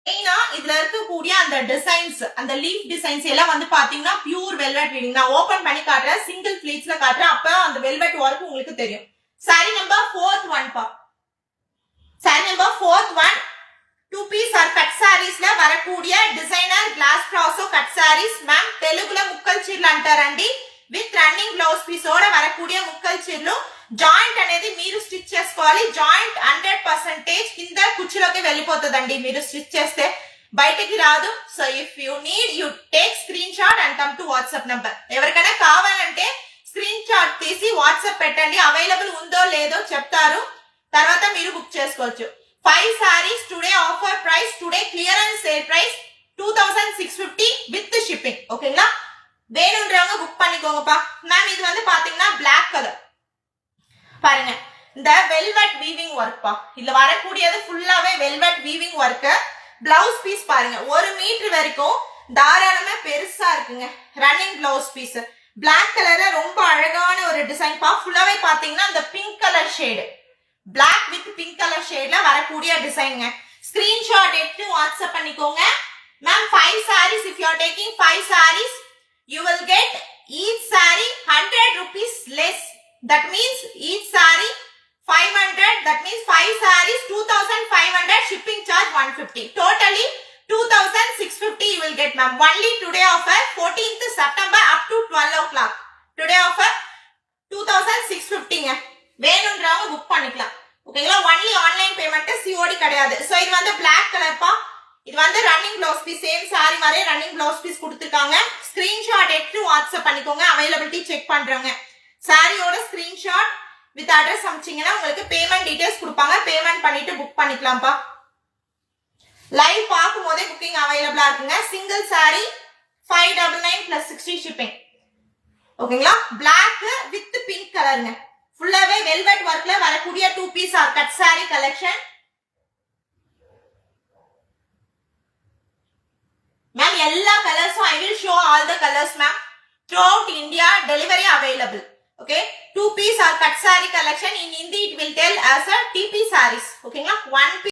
மெயினா இதுல இருக்கக்கூடிய அந்த டிசைன்ஸ், அந்த லீஃப் டிசைன்ஸ் எல்லாம் வந்து பாத்தீங்கன்னா பியூர் வெல்வெட் வீவிங். நான் ஓபன் பண்ணி காட்டுறேன், சிங்கிள் ஃபிளீட்ஸ்ல காட்டுறேன், அப்ப அந்த வெல்வெட் ஒர்க் உங்களுக்கு தெரியும். சாரி நம்பர் 4th ஒன் பா. Sari number 4th one 2 piece R cut சாரீஸ்ல வரக்கூடிய டிசைனர் கிளாஸ் ப்ராசோ கட் சாரீஸ். மேம் తెలుగులో ముక్కల్ చీరలు అంటారండి. విత్ రన్నింగ్ బ్లౌజ్ పీస్ ఓడ வரக்கூடிய ముక్కల్ చీరలు. జాయింట్ అనేది మీరు స్టిచ్ చేసుకోవాలి. జాయింట్ 100% కింద కుచ్చులోకి వెళ్ళిపోతుందండి మీరు స్టిచ్ చేస్తే, బయటికి రాదు. So if you need you take screen shot and come to WhatsApp number. ఎవరికైనా కావాలంటే స్క్రీన్ షాట్ తీసి వాట్సాప్ పెట్టండి, అవైలబుల్ ఉందో లేదో చెప్తారు, తర్వాత మీరు బుక్ చేసుకోవచ్చు. 5 sarees today offer price, today clearance sale price 2650 with shipping. ஓகேங்களா? வேணும்ன்றவங்க புக் பண்ணிக்கோங்கப்பா. மேம் இது வந்து பாத்தீங்கன்னா பிளாக் கலர் பாருங்க, இந்த வெல்வெட் வீவிங் ஒர்க் பா. இதுல வரக்கூடியது ஃபுல்லாவே velvet weaving work. Blouse piece பாருங்க 1 மீட்டர் வரைக்கும் தாராளமா பெருசா இருக்குங்க. ரன்னிங் பிளவுஸ் பீஸ் பிளாக் கலர்ல ரொம்ப அழகான ஒரு டிசைன் பா. ஃபுல்லாவே பாத்தீங்கன்னா இந்த pink colour shade, Black with pink color shade la வரக்கூடிய டிசைன்ங்க. ஸ்கிரீன்ஷாட் எடுத்து வாட்ஸ்அப் பண்ணிக்கோங்க. Ma'am 5 sarees, if you are taking 5 sarees you will get each saree 100 rupees less. That means each saree 500, that means 5 sarees 2500, shipping charge 150, totally 2650 you will get ma'am. Only today offer 14th September up to 12 o'clock. Today offer 2650 ங்க. வேணும்ன்றவங்க book பண்ணிக்கலாம். ஓகேங்களா? Only online payment, COD கிடையாது. So இது வந்து black colour பா. இது வந்து running blouse piece, same sari மாதிரி ரன்னிங் ப்ளவுஸ் பீஸ் கொடுத்துருக்காங்க. ஸ்கிரீன்ஷாட் எடுத்து வாட்ஸ்அப் பண்ணிக்கோங்க, அவைலபிலிட்டி செக் பண்றவங்க. சாரியோட ஸ்கிரீன்ஷாட் வித் அட்ரஸ் அனுப்பிச்சீங்கன்னா உங்களுக்கு பேமெண்ட் டீடைல்ஸ் கொடுப்பாங்க, பேமெண்ட் பண்ணிட்டு புக் பண்ணிக்கலாம்ப்பா. லைவ் பார்க்கும் போதே புக்கிங் அவைலபிளா இருக்குங்க. Single sari 599 plus 60 shipping. ஓகேங்களா? பிளாக் வித் பிங்க் கலருங்க. ஃபுல்லாவே வெல்வெட் ஒர்க்ல வரக்கூடிய 2 piece R cut sari collection. Ma'am எல்லா கலர்ஸும் I will show all the colours ma'am. throughout India delivery available. Okay, 2 piece or cut saree collection in Hindi it will tell as a TP sarees. ஓகேங்களா? 1 piece